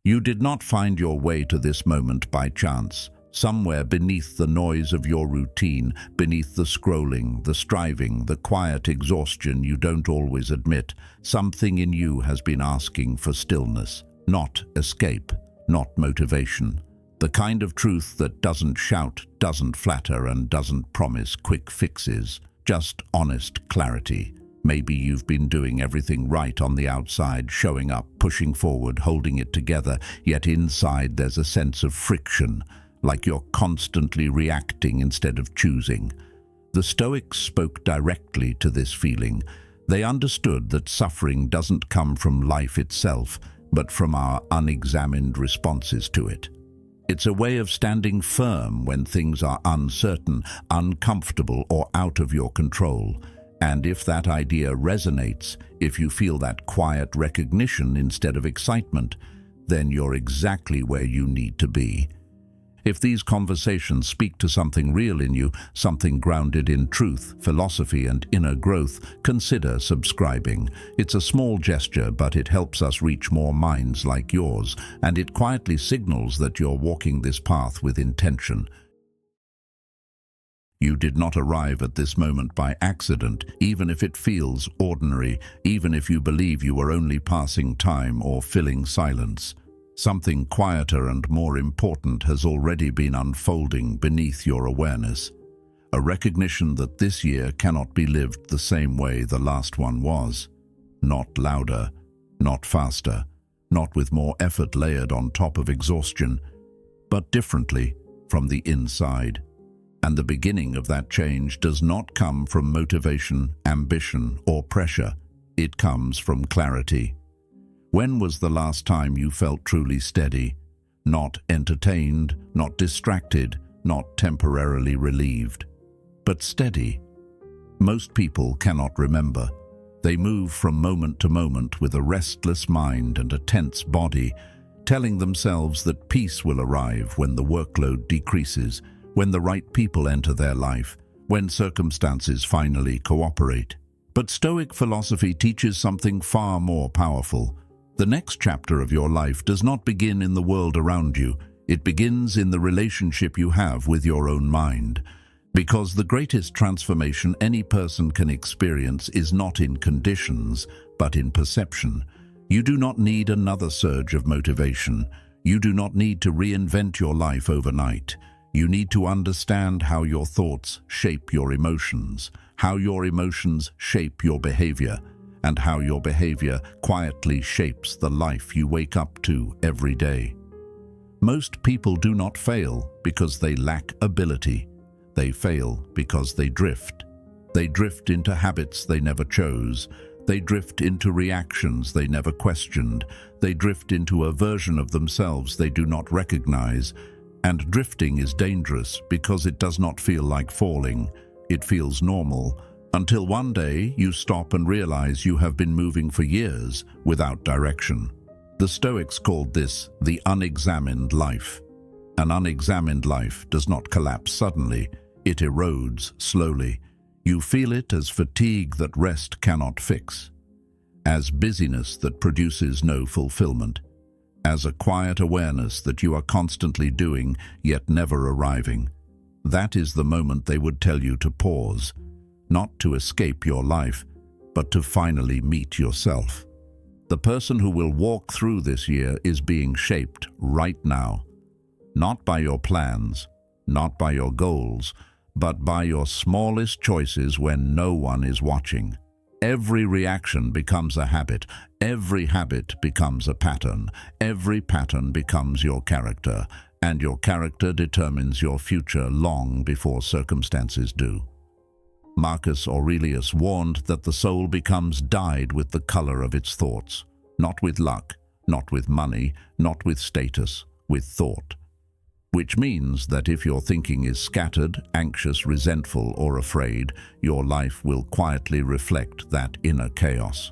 You did not find your way to this moment by chance. Somewhere beneath the noise of your routine, beneath the scrolling, the striving, the quiet exhaustion you don't always admit, something in you has been asking for stillness, not escape, not motivation. The kind of truth that doesn't shout, doesn't flatter, and doesn't promise quick fixes, just honest clarity. Maybe you've been doing everything right on the outside, showing up, pushing forward, holding it together, yet inside there's a sense of friction, like you're constantly reacting instead of choosing. The Stoics spoke directly to this feeling. They understood that suffering doesn't come from life itself, but from our unexamined responses to it. It's a way of standing firm when things are uncertain, uncomfortable, or out of your control. And if that idea resonates, if you feel that quiet recognition instead of excitement, then you're exactly where you need to be. If these conversations speak to something real in you, something grounded in truth, philosophy, and inner growth, consider subscribing. It's a small gesture, but it helps us reach more minds like yours, and it quietly signals that you're walking this path with intention. You did not arrive at this moment by accident, even if it feels ordinary, even if you believe you are only passing time or filling silence. Something quieter and more important has already been unfolding beneath your awareness. A recognition that this year cannot be lived the same way the last one was. Not louder, not faster, not with more effort layered on top of exhaustion, but differently, from the inside. And the beginning of that change does not come from motivation, ambition, or pressure. It comes from clarity. When was the last time you felt truly steady? Not entertained, not distracted, not temporarily relieved, but steady. Most people cannot remember. They move from moment to moment with a restless mind and a tense body, telling themselves that peace will arrive when the workload decreases, when the right people enter their life, when circumstances finally cooperate. But Stoic philosophy teaches something far more powerful. The next chapter of your life does not begin in the world around you. It begins in the relationship you have with your own mind. Because the greatest transformation any person can experience is not in conditions, but in perception. You do not need another surge of motivation. You do not need to reinvent your life overnight. You need to understand how your thoughts shape your emotions, how your emotions shape your behavior, and how your behavior quietly shapes the life you wake up to every day. Most people do not fail because they lack ability. They fail because they drift. They drift into habits they never chose. They drift into reactions they never questioned. They drift into a version of themselves they do not recognize. And drifting is dangerous because it does not feel like falling. It feels normal, until one day you stop and realize you have been moving for years without direction. The Stoics called this the unexamined life. An unexamined life does not collapse suddenly, it erodes slowly. You feel it as fatigue that rest cannot fix, as busyness that produces no fulfillment, as a quiet awareness that you are constantly doing yet never arriving. That is the moment they would tell you to pause, not to escape your life, but to finally meet yourself. The person who will walk through this year is being shaped right now, not by your plans, not by your goals, but by your smallest choices when no one is watching. Every reaction becomes a habit. Every habit becomes a pattern. Every pattern becomes your character, and your character determines your future long before circumstances do. Marcus Aurelius warned that the soul becomes dyed with the color of its thoughts, not with luck, not with money, not with status, with thought. Which means that if your thinking is scattered, anxious, resentful, or afraid, your life will quietly reflect that inner chaos.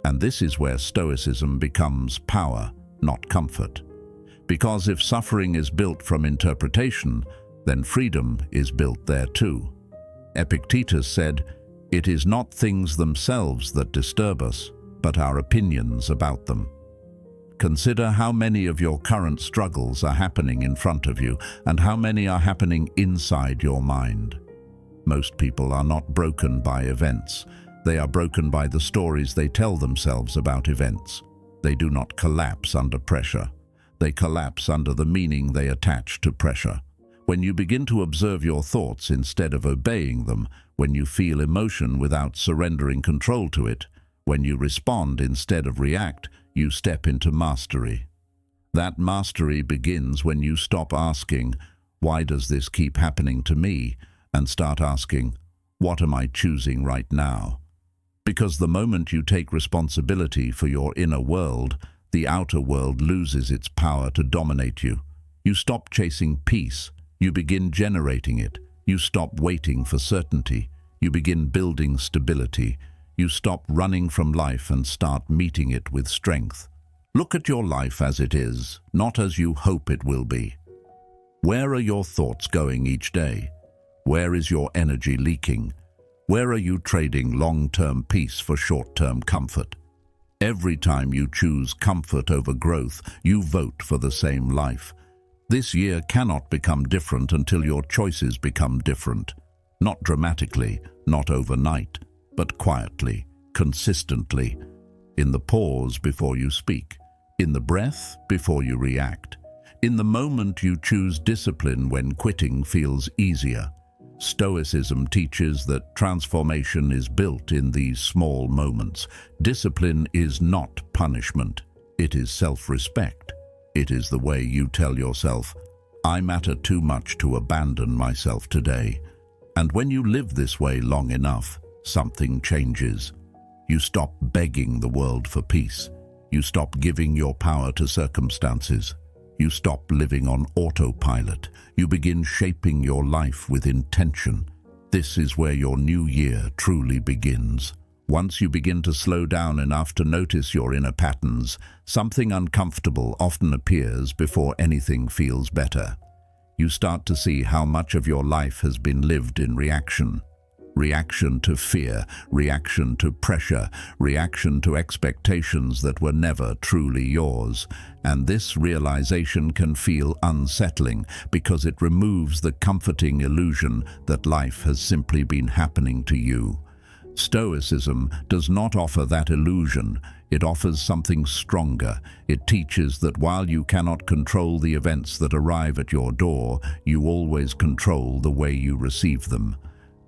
And this is where Stoicism becomes power, not comfort. Because if suffering is built from interpretation, then freedom is built there too. Epictetus said, "It is not things themselves that disturb us, but our opinions about them." Consider how many of your current struggles are happening in front of you and how many are happening inside your mind. Most people are not broken by events. They are broken by the stories they tell themselves about events. They do not collapse under pressure. They collapse under the meaning they attach to pressure. When you begin to observe your thoughts instead of obeying them, when you feel emotion without surrendering control to it, when you respond instead of react, you step into mastery. That mastery begins when you stop asking, "Why does this keep happening to me?" and start asking, "What am I choosing right now?" Because the moment you take responsibility for your inner world, the outer world loses its power to dominate you. You stop chasing peace. You begin generating it. You stop waiting for certainty. You begin building stability. You stop running from life and start meeting it with strength. Look at your life as it is, not as you hope it will be. Where are your thoughts going each day? Where is your energy leaking? Where are you trading long-term peace for short-term comfort? Every time you choose comfort over growth, you vote for the same life. This year cannot become different until your choices become different. Not dramatically, not overnight, but quietly, consistently, in the pause before you speak, in the breath before you react, in the moment you choose discipline when quitting feels easier. Stoicism teaches that transformation is built in these small moments. Discipline is not punishment. It is self-respect. It is the way you tell yourself, "I matter too much to abandon myself today." And when you live this way long enough, something changes. You stop begging the world for peace. You stop giving your power to circumstances. You stop living on autopilot. You begin shaping your life with intention. This is where your new year truly begins. Once you begin to slow down enough to notice your inner patterns, something uncomfortable often appears before anything feels better. You start to see how much of your life has been lived in reaction. Reaction to fear, reaction to pressure, reaction to expectations that were never truly yours. And this realization can feel unsettling because it removes the comforting illusion that life has simply been happening to you. Stoicism does not offer that illusion. It offers something stronger. It teaches that while you cannot control the events that arrive at your door, you always control the way you receive them.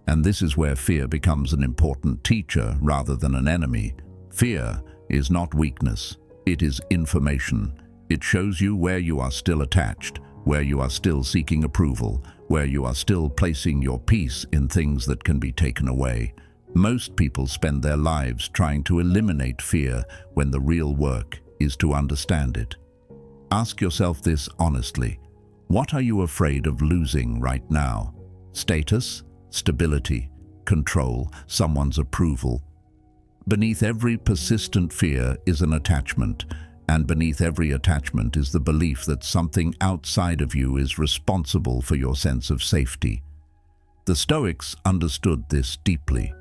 And this is where fear becomes an important teacher rather than an enemy. Fear is not weakness. It is information. It shows you where you are still attached, where you are still seeking approval, where you are still placing your peace in things that can be taken away. Most people spend their lives trying to eliminate fear when the real work is to understand it. Ask yourself this honestly. What are you afraid of losing right now? Status? Stability, control, someone's approval. Beneath every persistent fear is an attachment, and beneath every attachment is the belief that something outside of you is responsible for your sense of safety. The Stoics understood this deeply.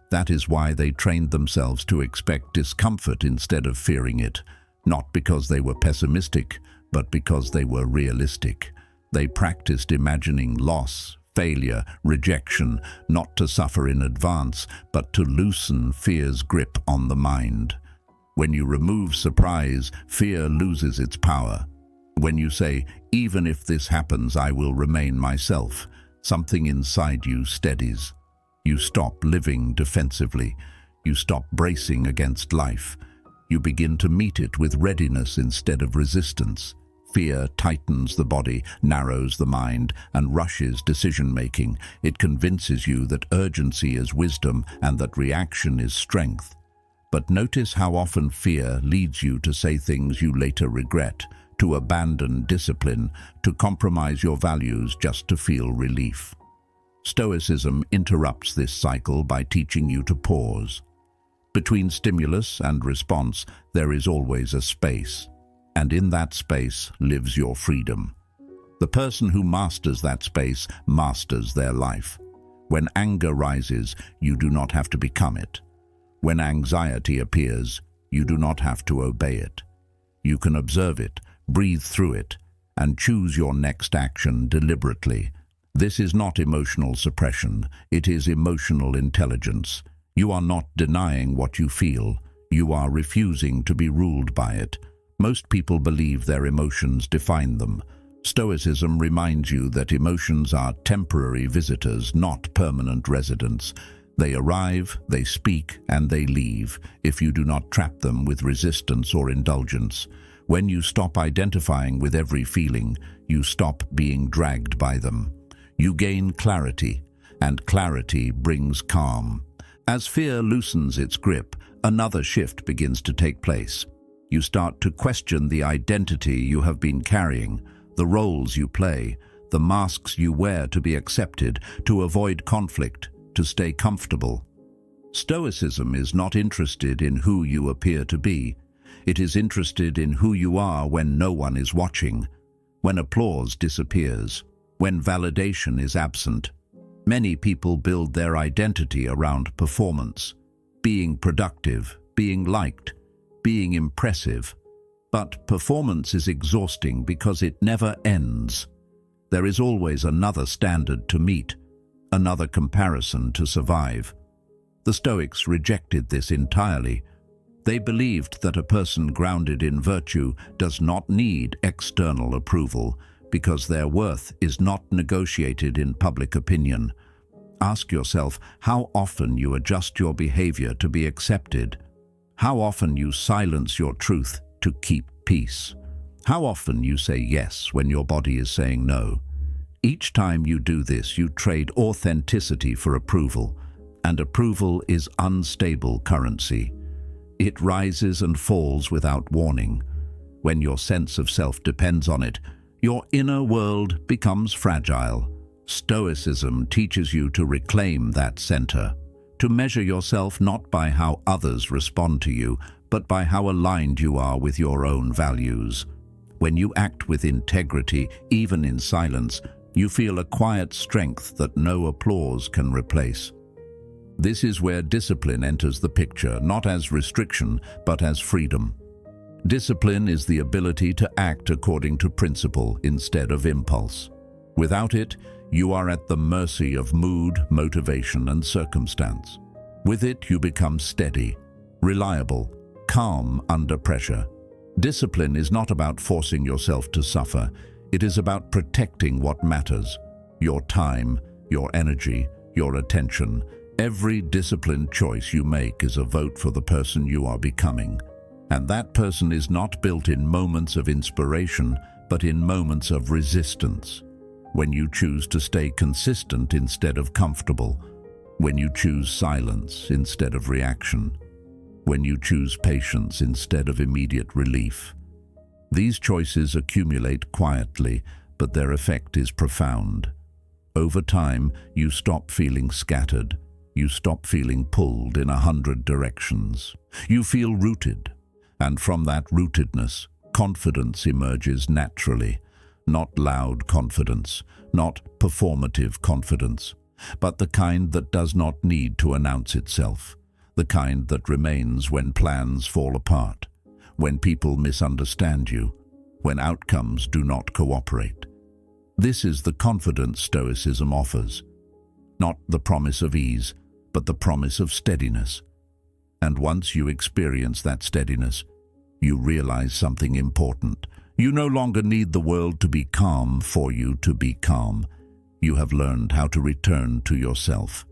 That is why they trained themselves to expect discomfort instead of fearing it, not because they were pessimistic, but because they were realistic. They practiced imagining loss, failure, rejection, not to suffer in advance, but to loosen fear's grip on the mind. When you remove surprise, fear loses its power. When you say, "Even if this happens, I will remain myself," something inside you steadies. You stop living defensively. You stop bracing against life. You begin to meet it with readiness instead of resistance. Fear tightens the body, narrows the mind, and rushes decision-making. It convinces you that urgency is wisdom and that reaction is strength. But notice how often fear leads you to say things you later regret, to abandon discipline, to compromise your values just to feel relief. Stoicism interrupts this cycle by teaching you to pause. Between stimulus and response, there is always a space. And in that space lives your freedom. The person who masters that space masters their life. When anger rises, you do not have to become it. When anxiety appears, you do not have to obey it. You can observe it, breathe through it, and choose your next action deliberately. This is not emotional suppression, it is emotional intelligence. You are not denying what you feel, you are refusing to be ruled by it. Most people believe their emotions define them. Stoicism reminds you that emotions are temporary visitors, not permanent residents. They arrive, they speak, and they leave, if you do not trap them with resistance or indulgence. When you stop identifying with every feeling, you stop being dragged by them. You gain clarity, and clarity brings calm. As fear loosens its grip, another shift begins to take place. You start to question the identity you have been carrying, the roles you play, the masks you wear to be accepted, to avoid conflict, to stay comfortable. Stoicism is not interested in who you appear to be. It is interested in who you are when no one is watching, when applause disappears, when validation is absent. Many people build their identity around performance, being productive, being liked, being impressive. But performance is exhausting because it never ends. There is always another standard to meet, another comparison to survive. The Stoics rejected this entirely. They believed that a person grounded in virtue does not need external approval because their worth is not negotiated in public opinion. Ask yourself how often you adjust your behavior to be accepted, how often you silence your truth to keep peace, how often you say yes when your body is saying no. Each time you do this, you trade authenticity for approval, and approval is unstable currency. It rises and falls without warning. When your sense of self depends on it, your inner world becomes fragile. Stoicism teaches you to reclaim that center, to measure yourself not by how others respond to you, but by how aligned you are with your own values. When you act with integrity, even in silence, you feel a quiet strength that no applause can replace. This is where discipline enters the picture, not as restriction, but as freedom. Discipline is the ability to act according to principle instead of impulse. Without it, you are at the mercy of mood, motivation, and circumstance. With it, you become steady, reliable, calm under pressure. Discipline is not about forcing yourself to suffer. It is about protecting what matters: your time, your energy, your attention. Every disciplined choice you make is a vote for the person you are becoming. And that person is not built in moments of inspiration, but in moments of resistance. When you choose to stay consistent instead of comfortable, when you choose silence instead of reaction, when you choose patience instead of immediate relief. These choices accumulate quietly, but their effect is profound. Over time, you stop feeling scattered. You stop feeling pulled in 100 directions. You feel rooted, and from that rootedness, confidence emerges naturally. Not loud confidence, not performative confidence, but the kind that does not need to announce itself, the kind that remains when plans fall apart, when people misunderstand you, when outcomes do not cooperate. This is the confidence Stoicism offers, not the promise of ease, but the promise of steadiness. And once you experience that steadiness, you realize something important. You no longer need the world to be calm for you to be calm. You have learned how to return to yourself.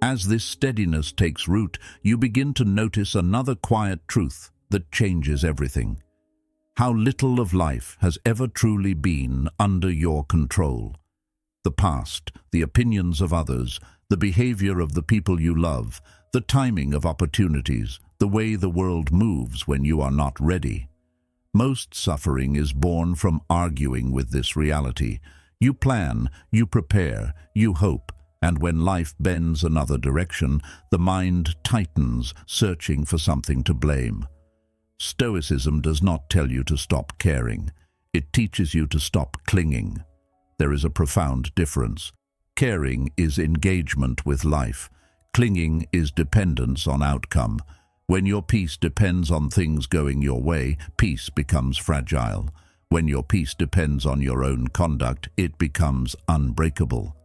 As this steadiness takes root, you begin to notice another quiet truth that changes everything. How little of life has ever truly been under your control. The past, the opinions of others, the behavior of the people you love, the timing of opportunities, the way the world moves when you are not ready. Most suffering is born from arguing with this reality. You plan, you prepare, you hope, and when life bends another direction, the mind tightens, searching for something to blame. Stoicism does not tell you to stop caring. It teaches you to stop clinging. There is a profound difference. Caring is engagement with life. Clinging is dependence on outcome. When your peace depends on things going your way, peace becomes fragile. When your peace depends on your own conduct, it becomes unbreakable.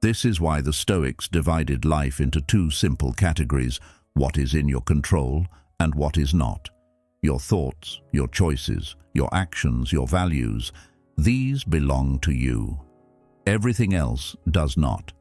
This is why the Stoics divided life into two simple categories: what is in your control and what is not. Your thoughts, your choices, your actions, your values, these belong to you. Everything else does not.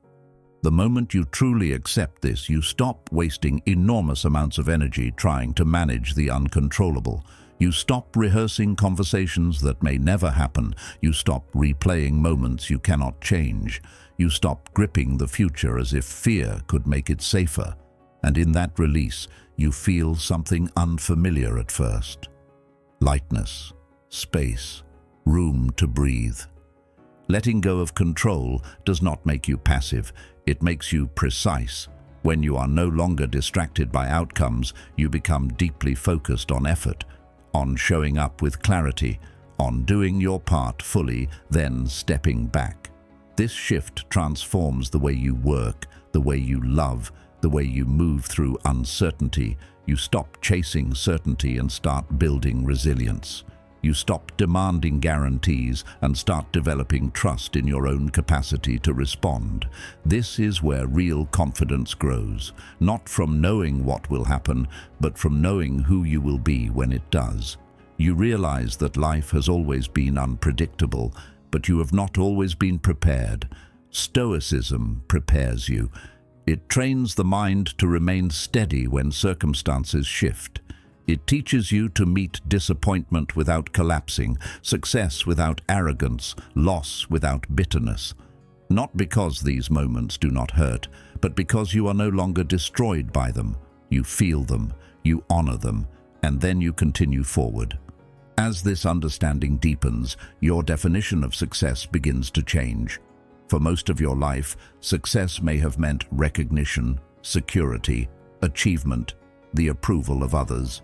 The moment you truly accept this, you stop wasting enormous amounts of energy trying to manage the uncontrollable. You stop rehearsing conversations that may never happen. You stop replaying moments you cannot change. You stop gripping the future as if fear could make it safer. And in that release, you feel something unfamiliar at first. Lightness, space, room to breathe. Letting go of control does not make you passive. It makes you precise. When you are no longer distracted by outcomes, you become deeply focused on effort, on showing up with clarity, on doing your part fully, then stepping back. This shift transforms the way you work, the way you love, the way you move through uncertainty. You stop chasing certainty and start building resilience. You stop demanding guarantees and start developing trust in your own capacity to respond. This is where real confidence grows, not from knowing what will happen, but from knowing who you will be when it does. You realize that life has always been unpredictable, but you have not always been prepared. Stoicism prepares you. It trains the mind to remain steady when circumstances shift. It teaches you to meet disappointment without collapsing, success without arrogance, loss without bitterness. Not because these moments do not hurt, but because you are no longer destroyed by them. You feel them, you honor them, and then you continue forward. As this understanding deepens, your definition of success begins to change. For most of your life, success may have meant recognition, security, achievement, the approval of others.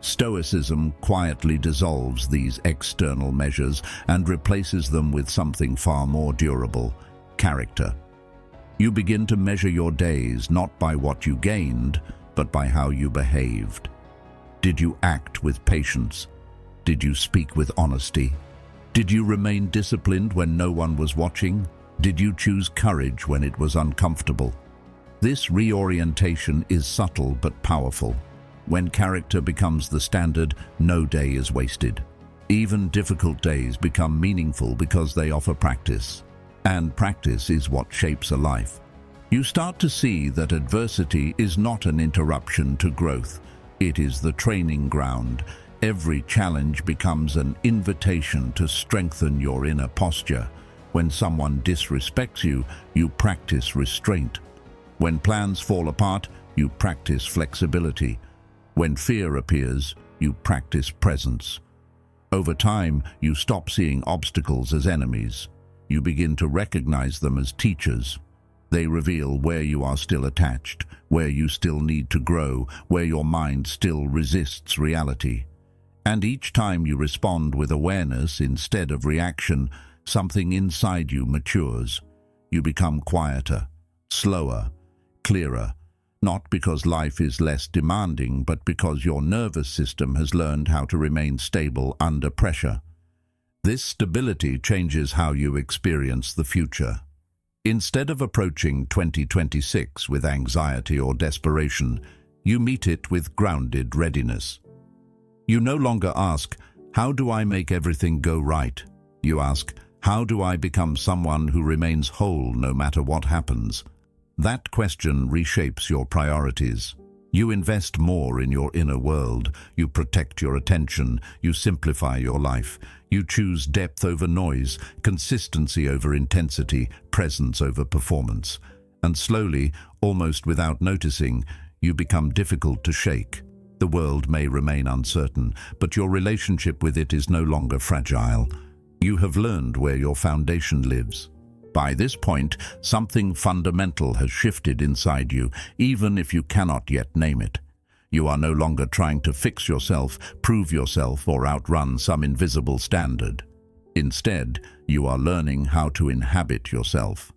Stoicism quietly dissolves these external measures and replaces them with something far more durable: character. You begin to measure your days not by what you gained, but by how you behaved. Did you act with patience? Did you speak with honesty? Did you remain disciplined when no one was watching? Did you choose courage when it was uncomfortable? This reorientation is subtle but powerful. When character becomes the standard, no day is wasted. Even difficult days become meaningful because they offer practice. And practice is what shapes a life. You start to see that adversity is not an interruption to growth. It is the training ground. Every challenge becomes an invitation to strengthen your inner posture. When someone disrespects you, you practice restraint. When plans fall apart, you practice flexibility. When fear appears, you practice presence. Over time, you stop seeing obstacles as enemies. You begin to recognize them as teachers. They reveal where you are still attached, where you still need to grow, where your mind still resists reality. And each time you respond with awareness instead of reaction, something inside you matures. You become quieter, slower, clearer. Not because life is less demanding, but because your nervous system has learned how to remain stable under pressure. This stability changes how you experience the future. Instead of approaching 2026 with anxiety or desperation, you meet it with grounded readiness. You no longer ask, "How do I make everything go right?" You ask, "How do I become someone who remains whole no matter what happens?" That question reshapes your priorities. You invest more in your inner world. You protect your attention. You simplify your life. You choose depth over noise, consistency over intensity, presence over performance. And slowly, almost without noticing, you become difficult to shake. The world may remain uncertain, but your relationship with it is no longer fragile. You have learned where your foundation lives. By this point, something fundamental has shifted inside you, even if you cannot yet name it. You are no longer trying to fix yourself, prove yourself, or outrun some invisible standard. Instead, you are learning how to inhabit yourself.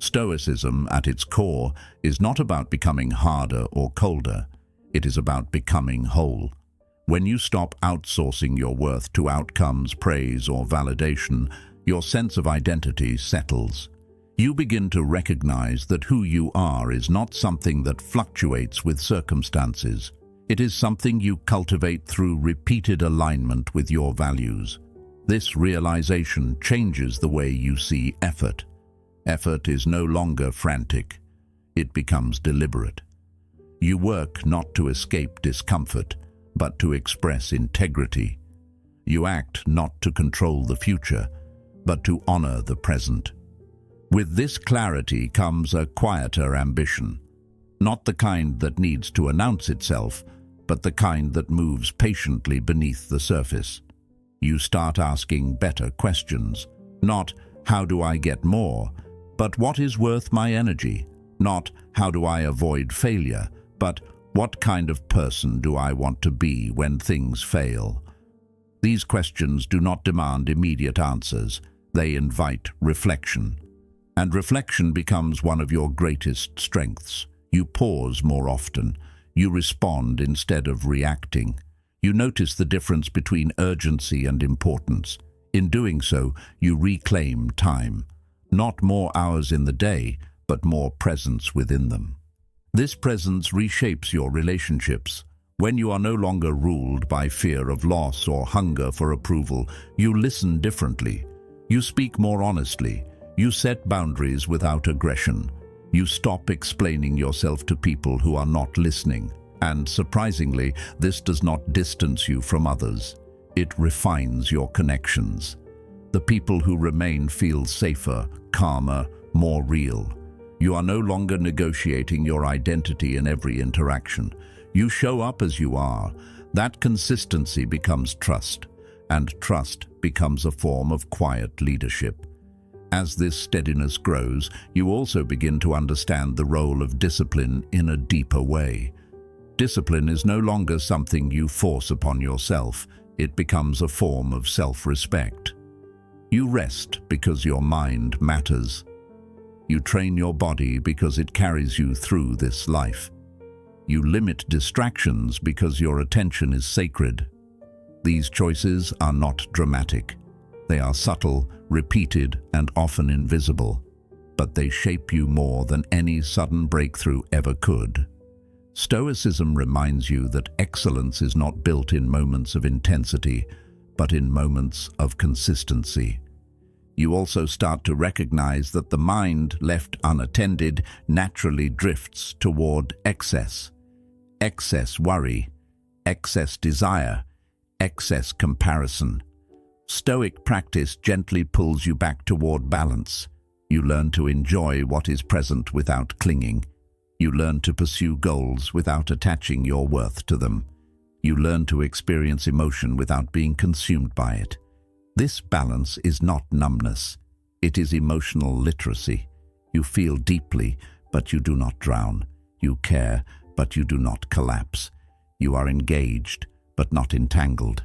Stoicism, at its core, is not about becoming harder or colder. It is about becoming whole. When you stop outsourcing your worth to outcomes, praise, or validation, your sense of identity settles. You begin to recognize that who you are is not something that fluctuates with circumstances. It is something you cultivate through repeated alignment with your values. This realization changes the way you see effort. Effort is no longer frantic. It becomes deliberate. You work not to escape discomfort, but to express integrity. You act not to control the future, but to honor the present. With this clarity comes a quieter ambition, not the kind that needs to announce itself, but the kind that moves patiently beneath the surface. You start asking better questions, not "how do I get more?" but "what is worth my energy?" Not "how do I avoid failure?" but "what kind of person do I want to be when things fail?" These questions do not demand immediate answers. They invite reflection. And reflection becomes one of your greatest strengths. You pause more often. You respond instead of reacting. You notice the difference between urgency and importance. In doing so, you reclaim time. Not more hours in the day, but more presence within them. This presence reshapes your relationships. When you are no longer ruled by fear of loss or hunger for approval, you listen differently. You speak more honestly. You set boundaries without aggression. You stop explaining yourself to people who are not listening. And surprisingly, this does not distance you from others. It refines your connections. The people who remain feel safer, calmer, more real. You are no longer negotiating your identity in every interaction. You show up as you are. That consistency becomes trust, and trust becomes a form of quiet leadership. As this steadiness grows, you also begin to understand the role of discipline in a deeper way. Discipline is no longer something you force upon yourself. It becomes a form of self-respect. You rest because your mind matters. You train your body because it carries you through this life. You limit distractions because your attention is sacred. These choices are not dramatic. They are subtle, repeated, and often invisible, but they shape you more than any sudden breakthrough ever could. Stoicism reminds you that excellence is not built in moments of intensity, but in moments of consistency. You also start to recognize that the mind, left unattended, naturally drifts toward excess. Excess worry, excess desire, excess comparison. Stoic practice gently pulls you back toward balance. You learn to enjoy what is present without clinging. You learn to pursue goals without attaching your worth to them. You learn to experience emotion without being consumed by it. This balance is not numbness. It is emotional literacy. You feel deeply, but you do not drown. You care, but you do not collapse. You are engaged, but not entangled.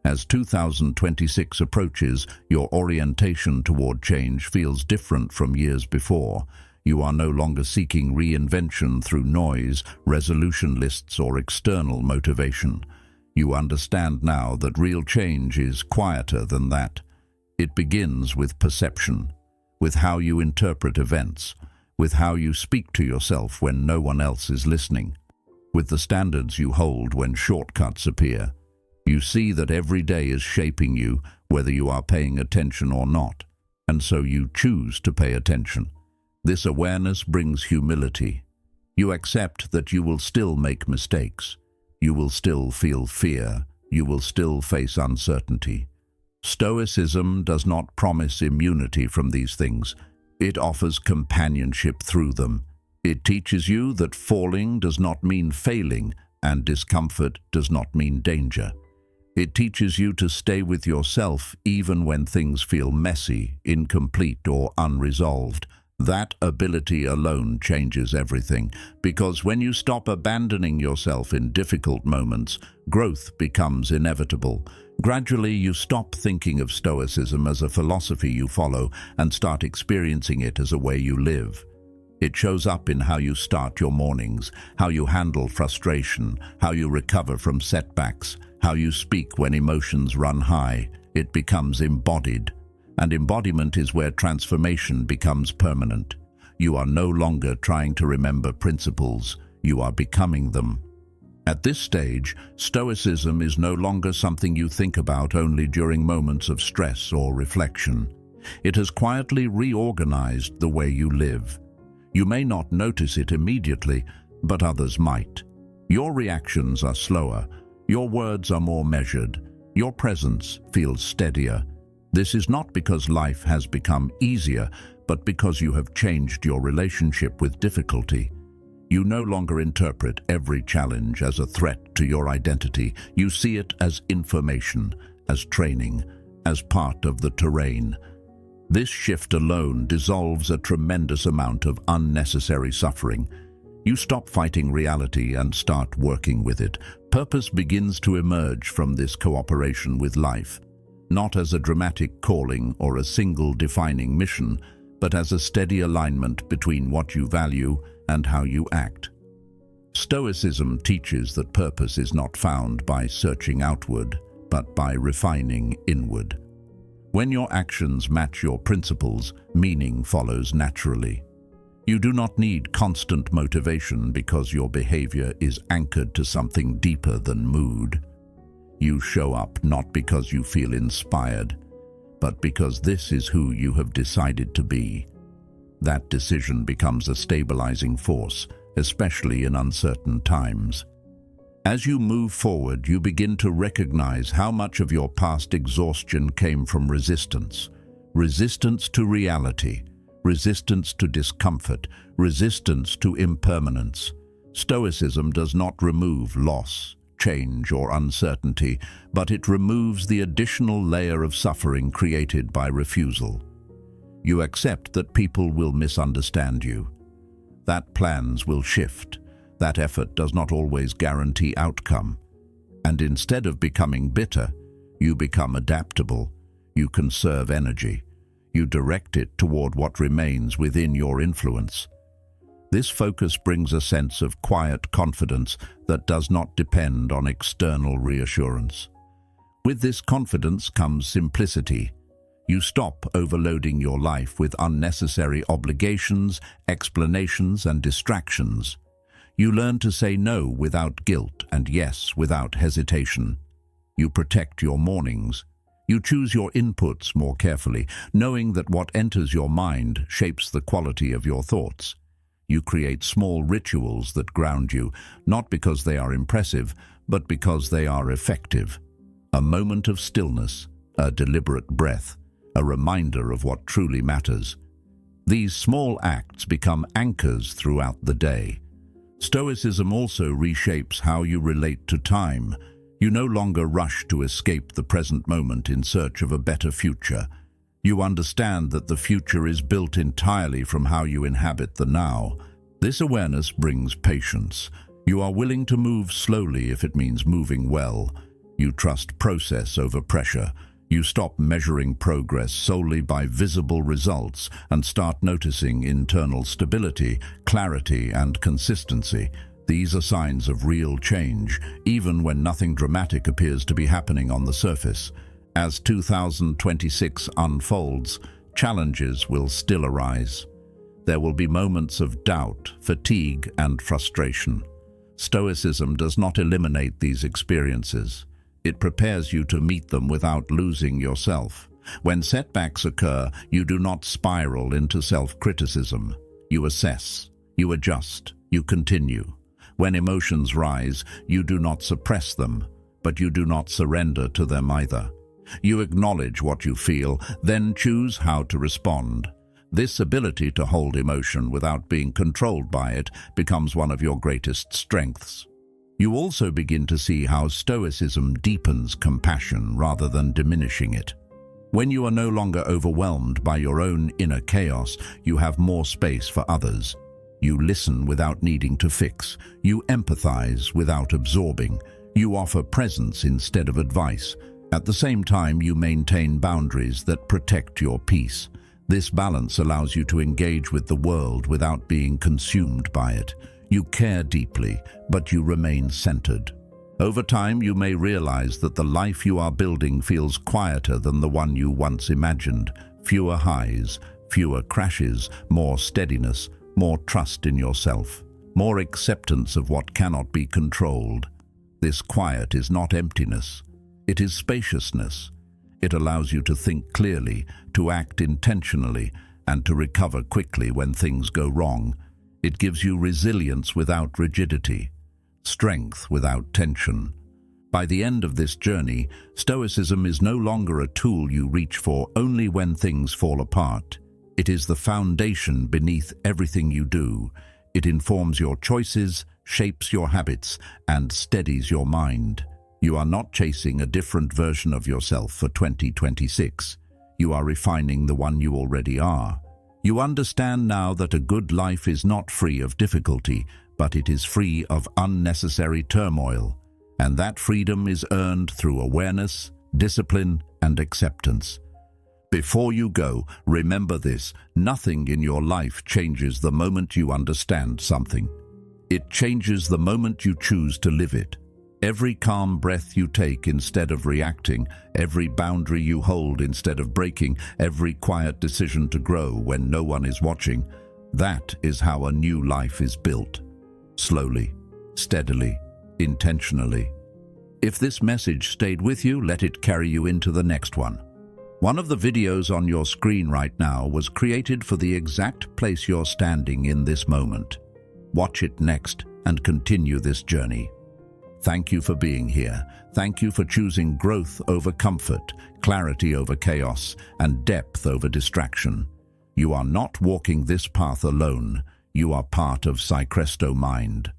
As 2026 approaches, your orientation toward change feels different from years before. You are no longer seeking reinvention through noise, resolution lists, or external motivation. You understand now that real change is quieter than that. It begins with perception, with how you interpret events, with how you speak to yourself when no one else is listening, with the standards you hold when shortcuts appear. You see that every day is shaping you, whether you are paying attention or not, and so you choose to pay attention. This awareness brings humility. You accept that you will still make mistakes. You will still feel fear. You will still face uncertainty. Stoicism does not promise immunity from these things. It offers companionship through them. It teaches you that falling does not mean failing, and discomfort does not mean danger. It teaches you to stay with yourself even when things feel messy, incomplete, or unresolved. That ability alone changes everything, because when you stop abandoning yourself in difficult moments, growth becomes inevitable. Gradually, you stop thinking of Stoicism as a philosophy you follow and start experiencing it as a way you live. It shows up in how you start your mornings, how you handle frustration, how you recover from setbacks, how you speak when emotions run high. It becomes embodied. And embodiment is where transformation becomes permanent. You are no longer trying to remember principles, you are becoming them. At this stage, Stoicism is no longer something you think about only during moments of stress or reflection. It has quietly reorganized the way you live. You may not notice it immediately, but others might. Your reactions are slower, your words are more measured, your presence feels steadier. This is not because life has become easier, but because you have changed your relationship with difficulty. You no longer interpret every challenge as a threat to your identity. You see it as information, as training, as part of the terrain. This shift alone dissolves a tremendous amount of unnecessary suffering. You stop fighting reality and start working with it. Purpose begins to emerge from this cooperation with life, not as a dramatic calling or a single defining mission, but as a steady alignment between what you value and how you act. Stoicism teaches that purpose is not found by searching outward, but by refining inward. When your actions match your principles, meaning follows naturally. You do not need constant motivation because your behavior is anchored to something deeper than mood. You show up not because you feel inspired, but because this is who you have decided to be. That decision becomes a stabilizing force, especially in uncertain times. As you move forward, you begin to recognize how much of your past exhaustion came from resistance. Resistance to reality, resistance to discomfort, resistance to impermanence. Stoicism does not remove loss, change, or uncertainty, but it removes the additional layer of suffering created by refusal. You accept that people will misunderstand you, that plans will shift, that effort does not always guarantee outcome. And instead of becoming bitter, you become adaptable. You conserve energy. You direct it toward what remains within your influence. This focus brings a sense of quiet confidence that does not depend on external reassurance. With this confidence comes simplicity. You stop overloading your life with unnecessary obligations, explanations, and distractions. You learn to say no without guilt and yes without hesitation. You protect your mornings. You choose your inputs more carefully, knowing that what enters your mind shapes the quality of your thoughts. You create small rituals that ground you, not because they are impressive, but because they are effective. A moment of stillness, a deliberate breath, a reminder of what truly matters. These small acts become anchors throughout the day. Stoicism also reshapes how you relate to time. You no longer rush to escape the present moment in search of a better future. You understand that the future is built entirely from how you inhabit the now. This awareness brings patience. You are willing to move slowly if it means moving well. You trust process over pressure. You stop measuring progress solely by visible results and start noticing internal stability, clarity, and consistency. These are signs of real change, even when nothing dramatic appears to be happening on the surface. As 2026 unfolds, challenges will still arise. There will be moments of doubt, fatigue, and frustration. Stoicism does not eliminate these experiences. It prepares you to meet them without losing yourself. When setbacks occur, you do not spiral into self-criticism. You assess, you adjust, you continue. When emotions rise, you do not suppress them, but you do not surrender to them either. You acknowledge what you feel, then choose how to respond. This ability to hold emotion without being controlled by it becomes one of your greatest strengths. You also begin to see how Stoicism deepens compassion rather than diminishing it. When you are no longer overwhelmed by your own inner chaos, you have more space for others. You listen without needing to fix. You empathize without absorbing. You offer presence instead of advice. At the same time, you maintain boundaries that protect your peace. This balance allows you to engage with the world without being consumed by it. You care deeply, but you remain centered. Over time, you may realize that the life you are building feels quieter than the one you once imagined. Fewer highs, fewer crashes, more steadiness, more trust in yourself, more acceptance of what cannot be controlled. This quiet is not emptiness. It is spaciousness. It allows you to think clearly, to act intentionally, and to recover quickly when things go wrong. It gives you resilience without rigidity, strength without tension. By the end of this journey, Stoicism is no longer a tool you reach for only when things fall apart. It is the foundation beneath everything you do. It informs your choices, shapes your habits, and steadies your mind. You are not chasing a different version of yourself for 2026. You are refining the one you already are. You understand now that a good life is not free of difficulty, but it is free of unnecessary turmoil. And that freedom is earned through awareness, discipline, and acceptance. Before you go, remember this: nothing in your life changes the moment you understand something. It changes the moment you choose to live it. Every calm breath you take instead of reacting, every boundary you hold instead of breaking, every quiet decision to grow when no one is watching, that is how a new life is built. Slowly, steadily, intentionally. If this message stayed with you, let it carry you into the next one. One of the videos on your screen right now was created for the exact place you're standing in this moment. Watch it next and continue this journey. Thank you for being here. Thank you for choosing growth over comfort, clarity over chaos, and depth over distraction. You are not walking this path alone. You are part of Mind.